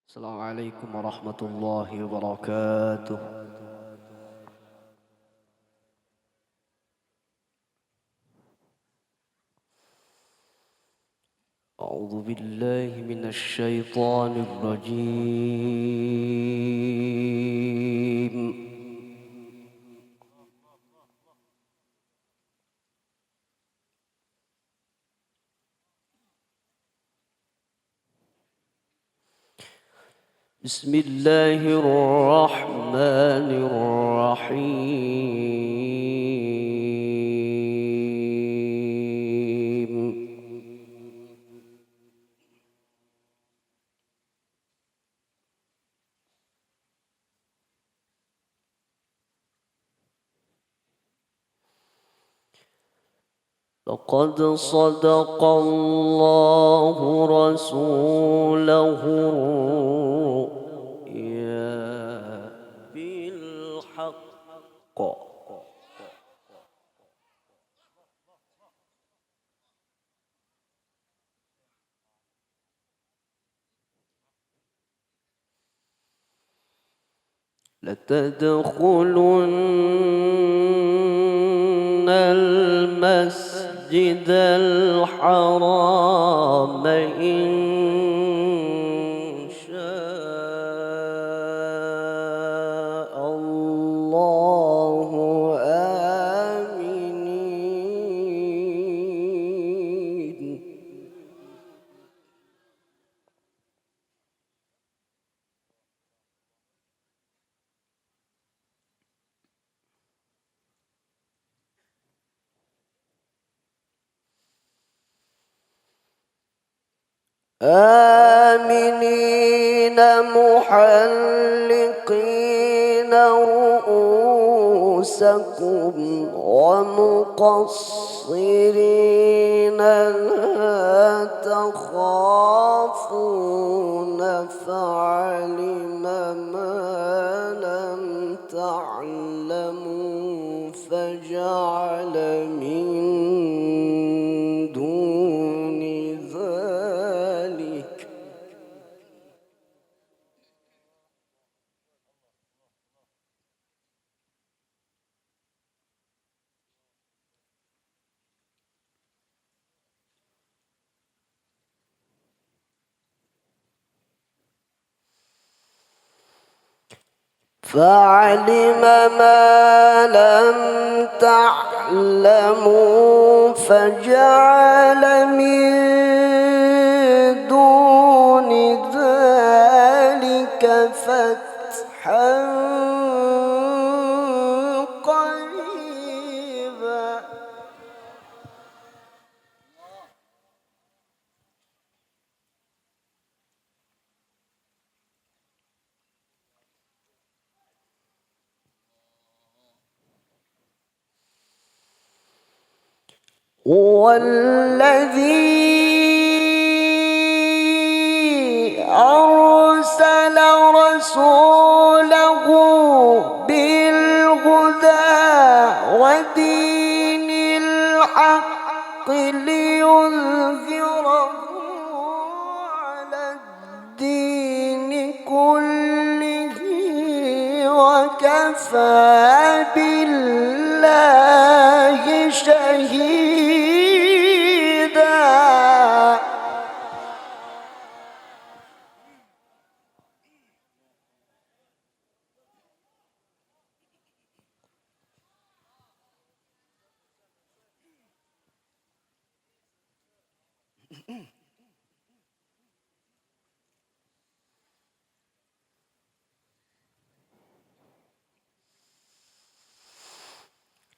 السلام عليكم ورحمة الله وبركاته. أعوذ بالله من الشيطان الرجيم. بسم الله الرحمن الرحيم. لقد صدق الله رسوله الرؤيا بالحق لتدخلن المسجد الحرام إن شاء الله آمنين. آمنين محلقين رؤوسكم ومقصرين لا تخافون فعلم ما لم تعلموا فجعل من دون ذلك فعلم ما لم تعلموا فجعل من دون ذلك فتحا قريبا. هو الذي أرسل رسوله بالهدى ودين الحق ليظهره على الدين كله وكفى بالله شهيدا.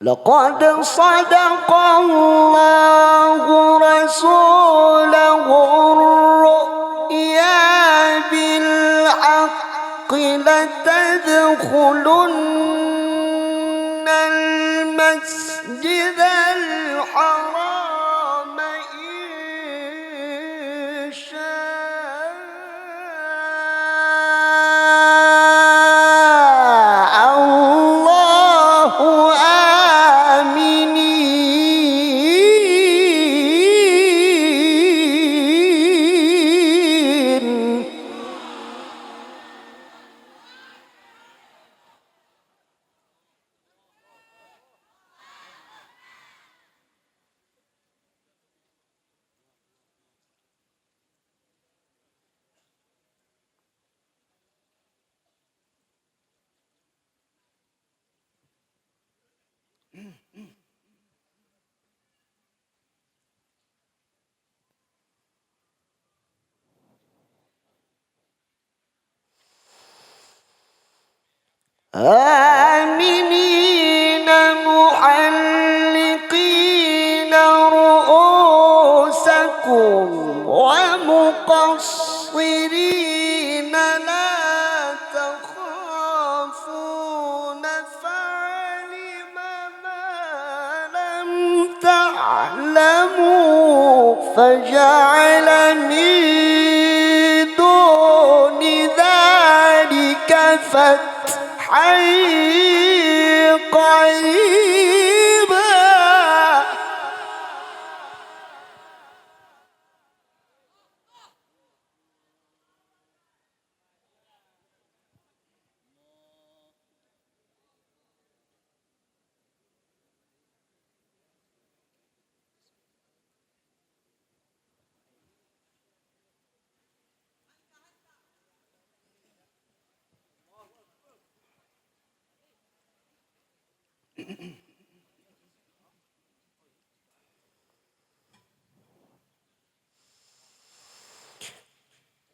لقد صدق الله رسوله الرؤيا بالحق لتدخلن المسجد الحرام إن شاء الله آمنين. آمنين محلقين رؤوسكم ومقصرين لا تخافون فعلم ما لم تعلموا فجعل من دون ذلك فتحا قريبا.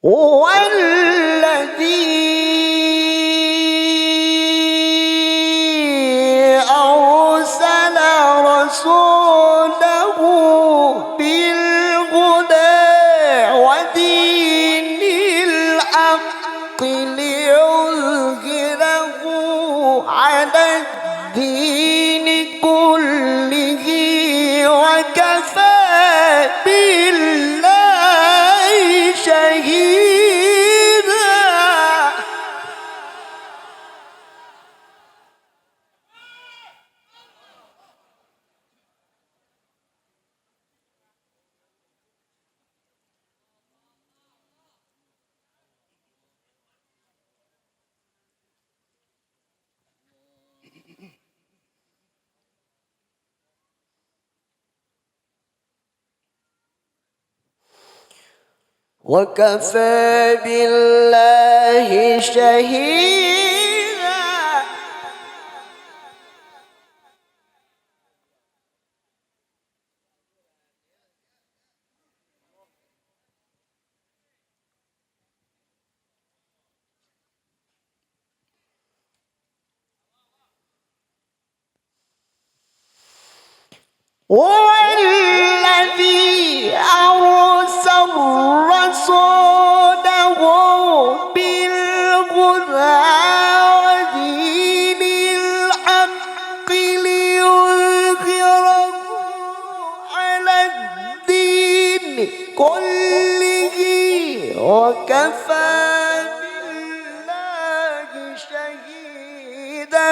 هو الذي أرسل رسوله بالهدى ودين الحق ليظهره على الدين كله وكفى بالله شهيدا. وكفى بالله شهيدا. هو الذي أرسل رسوله بالهدى ودين الحق ليظهره على الدين كله وكفى بالله شهيدا.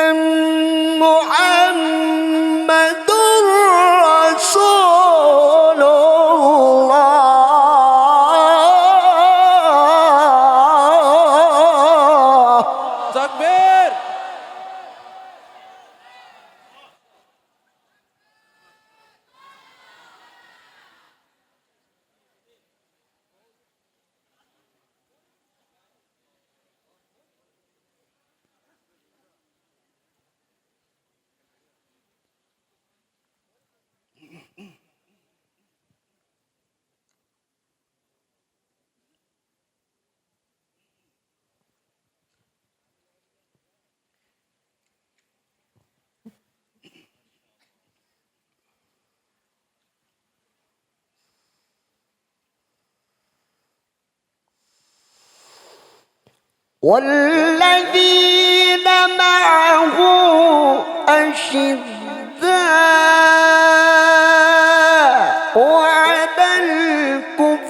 محمد رسول الله. تكبير. والذين معه أشداء على الكفار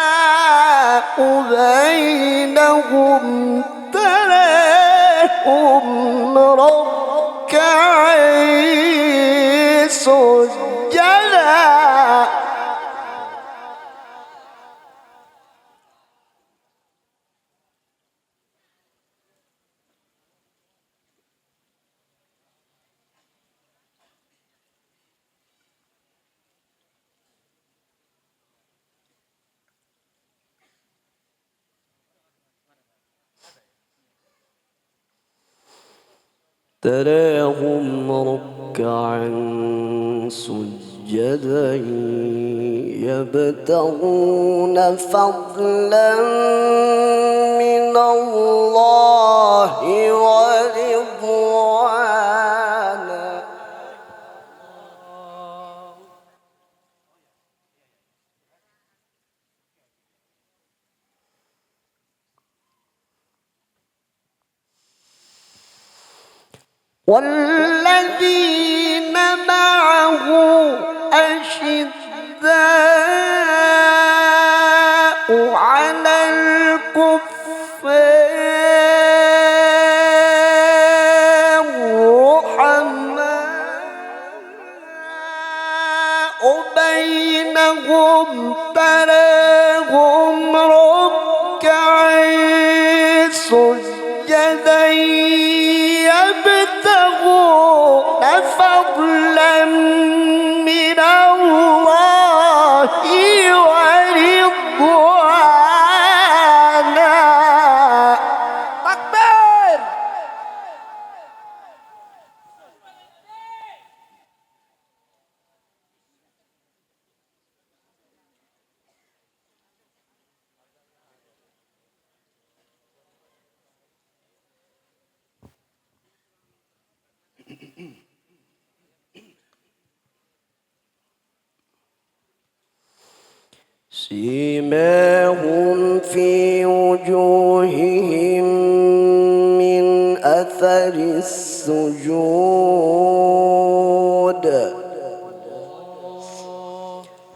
رحماء بينهم تراهم ركعا سجدا. تراهم ركعا سجدا سجدا يبتغون فضلا من الله ورضوانا. والذين معه أشداء على الكفار رحماء بينهم تراهم ركعا سجدا يبتغون فضلا من الله ورضوانا. تكبير. سيماهم في وجوههم من أثر السجود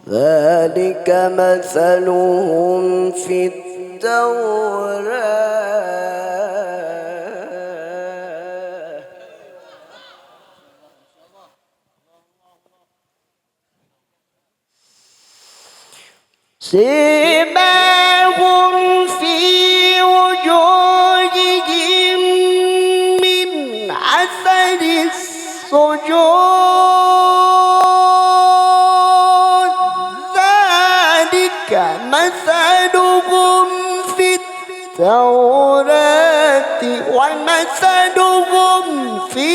ذلك مثلهم في التوراة سيماهم في وجوههم من أثر السجود ذلك مثلهم في التوراة ومثلهم في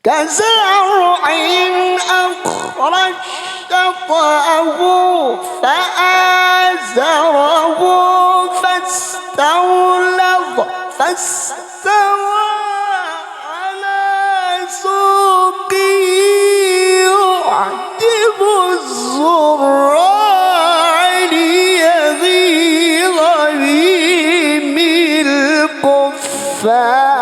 كزرع أخرج شطأه فآزره فاستوى على سوقه يعجب الزراع ليغيظ بهم الكفار.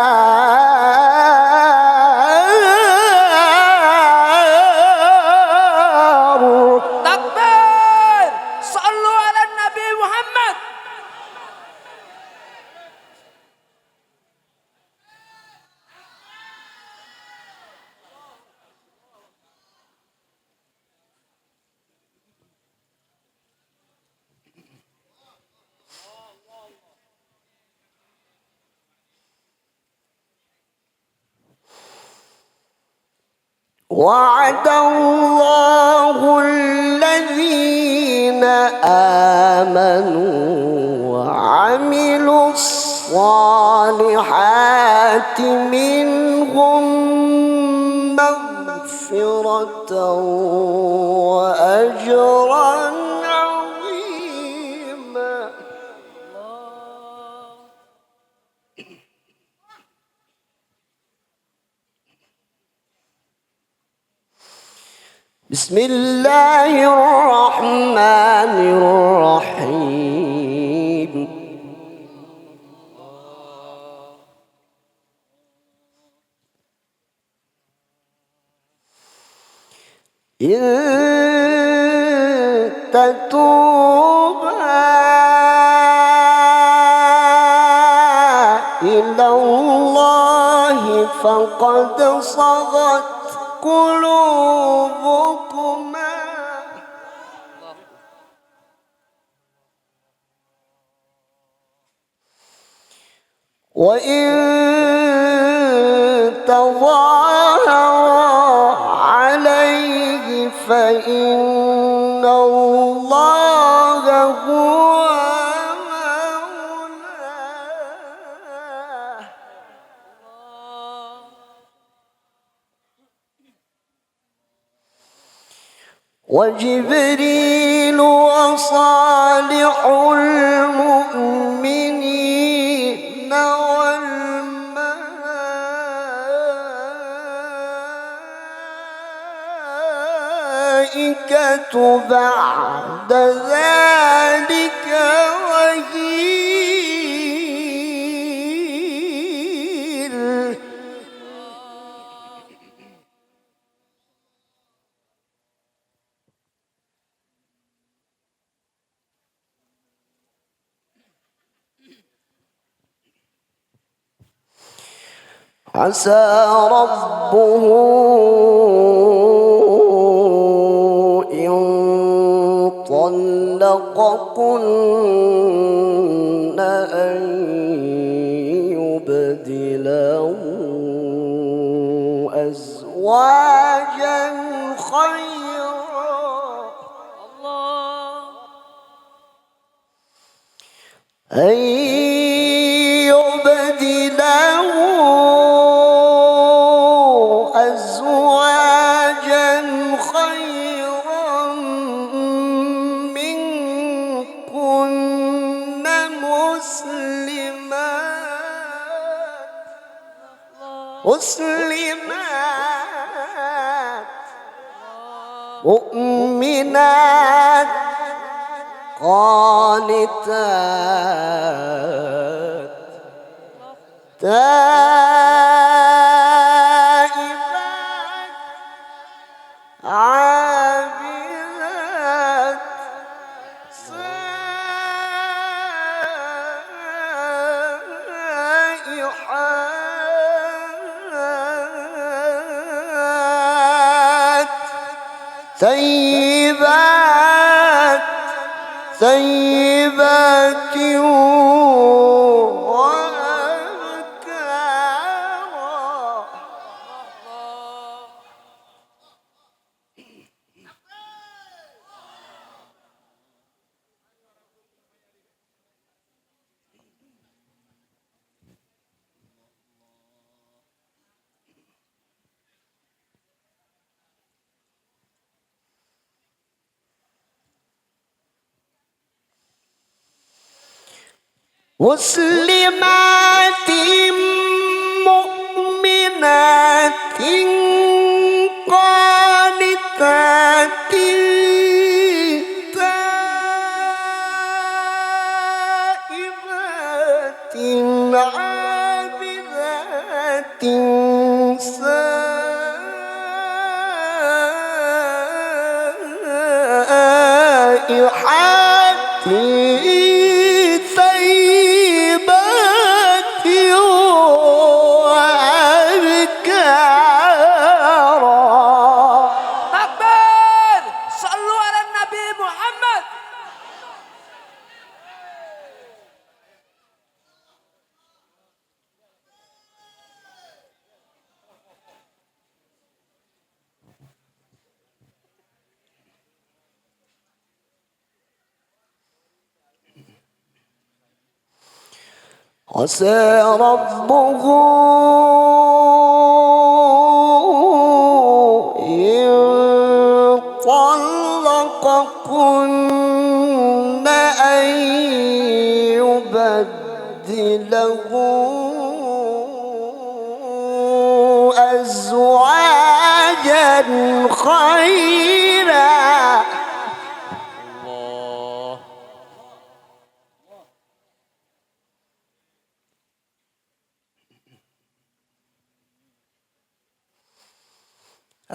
وعد الله الذين آمنوا وعملوا الصالحات منهم مغفرة وأجرا عظيما. بسم الله الرحمن الرحيم. إن تتوبا إلى الله فقد صغت قلوبكما وإن تظاهر عليه فإن الله هو مولاه وجبريل وصالح المؤمنين والملائكة بعد ذلك ظهير عسى ربه إن طلقكن أن يبدله أزواجا خيرا أن يبدله أزواجا خيرا منكن مسلمات مؤمنات قانتات تائبات عابدات سائحات ثيبات وأبكارا مسلمات مؤمنات قانتات تائبات عابدات سائحات ثيبات وأبكارا. تكبير! صلوا على النبي محمد. عسى ربه إن طلقكن أن يبدله أزواجا خيرا.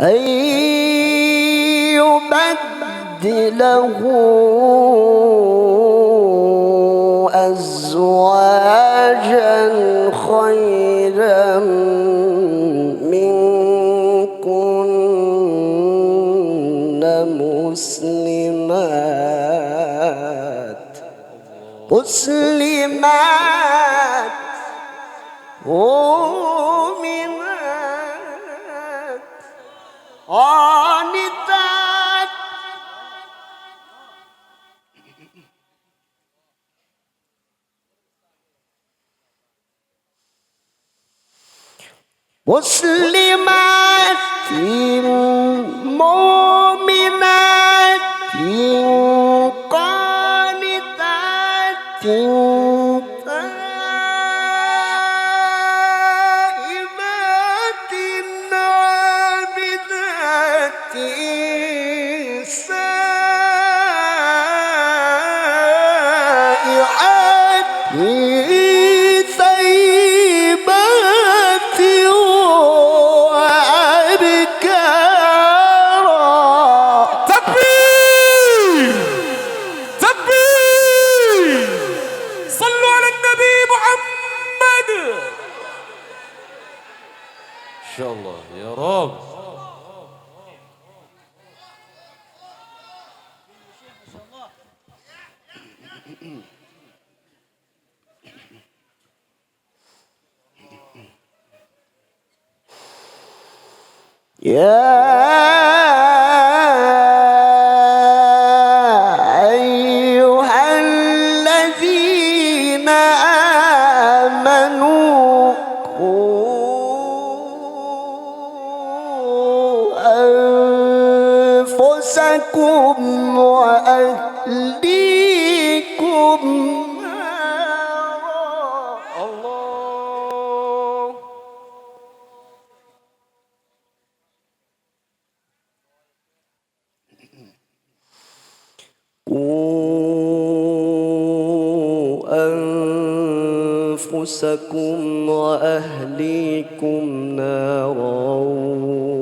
أن يبدله له أزواجا خيرا منكن مسلمات مؤمنات قانتات مسلمات مؤمنات قانتات تائبات عابدات سائحات ثيبات وأبكارا. تكبير تكبير، صلوا على النبي محمد. إن شاء الله يا رب. يا أيها الذين آمنوا قوا أنفسكم وأهليكم نارا. الله. قوا أنفسكم وأهليكم نارا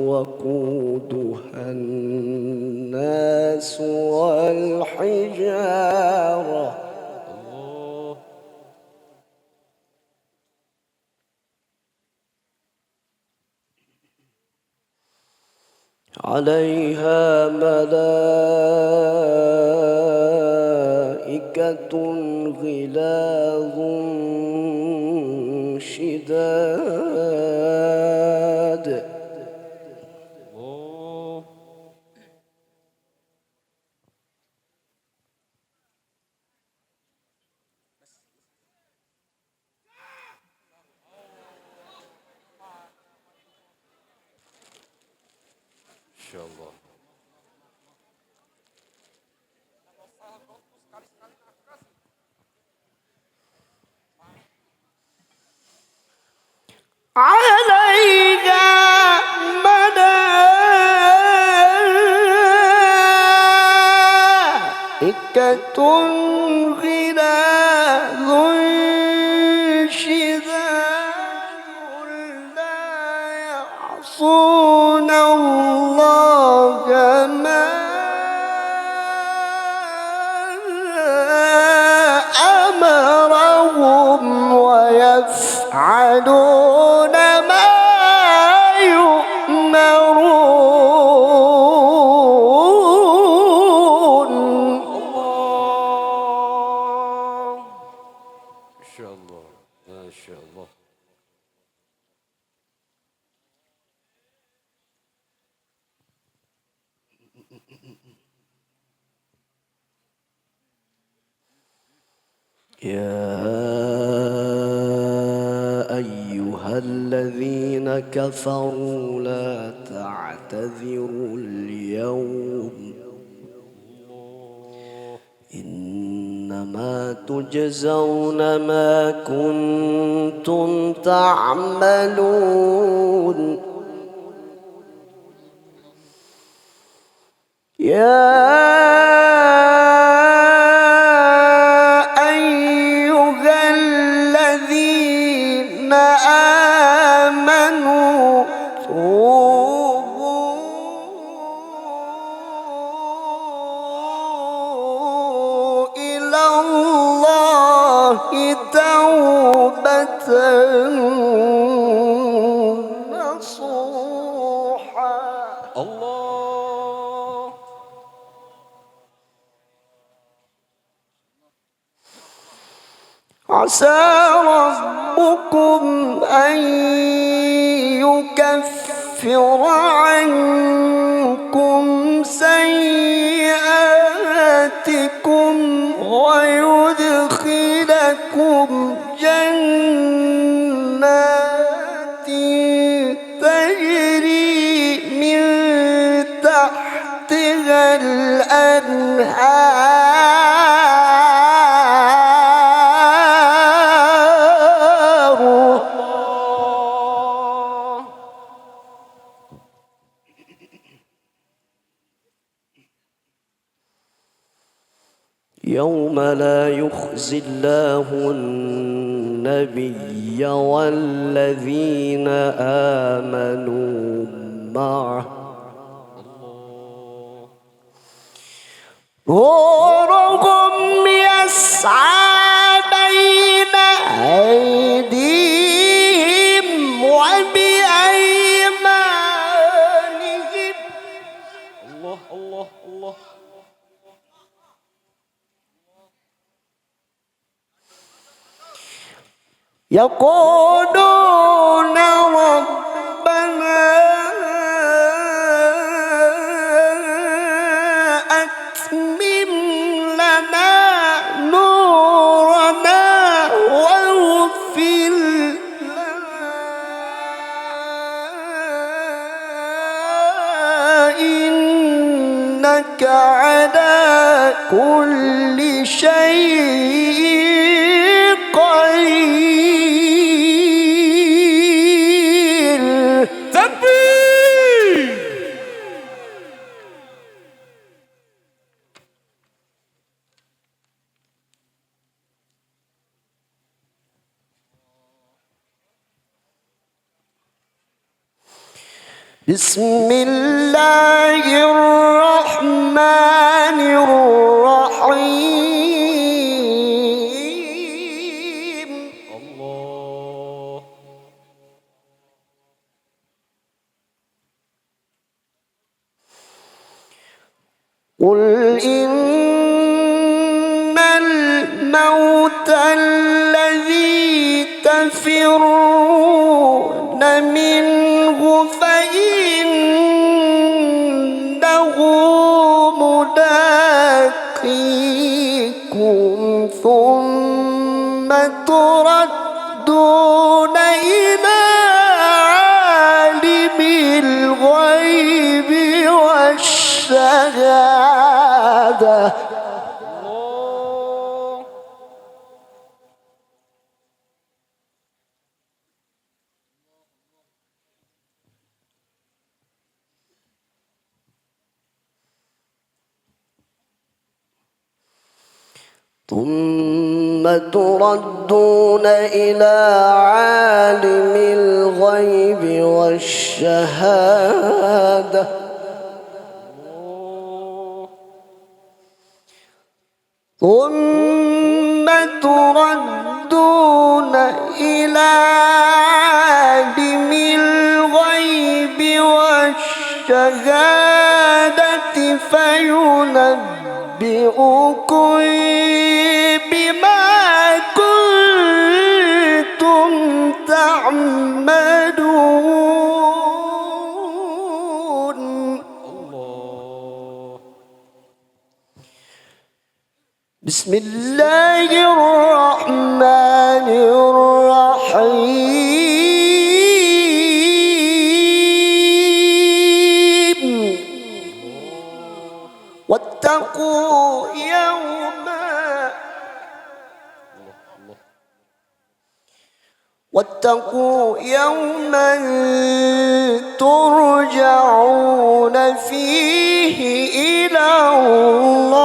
وقودها الناس والحجارة الله. عليها ملائكة غلاظ شداد الله. إن شاء الله. عليها ملائكة غلاظ شداد لا يعصون الله ما أمرهم ويفعلون ما يؤمرون. الله. إن شاء الله ما شاء الله. يا أيها الذين كفروا لا تعتذروا اليوم إنما تجزون ما كنتم تعملون. يا أيها الذين آمنوا توبوا عسى ربكم أن يكفر عنكم سيئاتكم ويدخلكم جنات تجري من تحتها الأنهار يوم لا يخزي الله النبي والذين آمنوا معه نورهم يسعى بين أيديهم وبأيمانهم الله الله الله يقولون ربنا أتمم لنا نورنا واغفر لنا إنك على كل شيء قدير. تكبير. بسم الله الرحمن الرحيم. الله قل إن الموت الذي تفرون منه فإنه ملاقيكم ثم تردون إلى عالم الغيب والشهادة ثم تردون إلى عالم الغيب والشهادة ثم تردون إلى عالم الغيب والشهادة فينبئكم بما كنتم تعملون. الله بسم الله الرحمن الرحيم. واتقوا يوما ترجعون فيه إلى الله.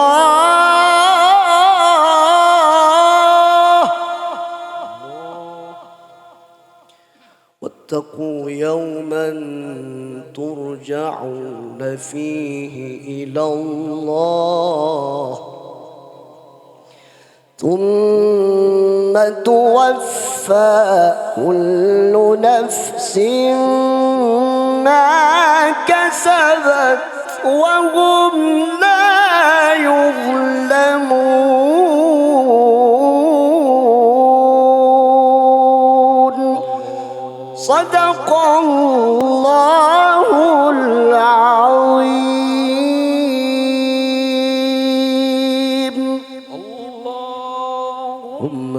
واتقوا يوما ترجعون فيه إلى الله ثم توفى كل نفس ما كسبت وهم لا يظلمون. صدق الله العظيم. اللهم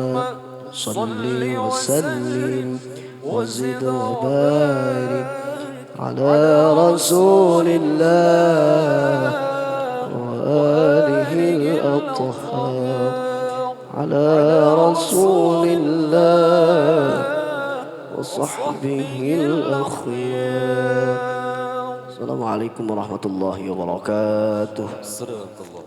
صل وسلم وزد وبارك على رسول الله وآله الأطهار، على رسول الله وصحبه الأخيار. السلام عليكم ورحمة الله وبركاته. صدق الله.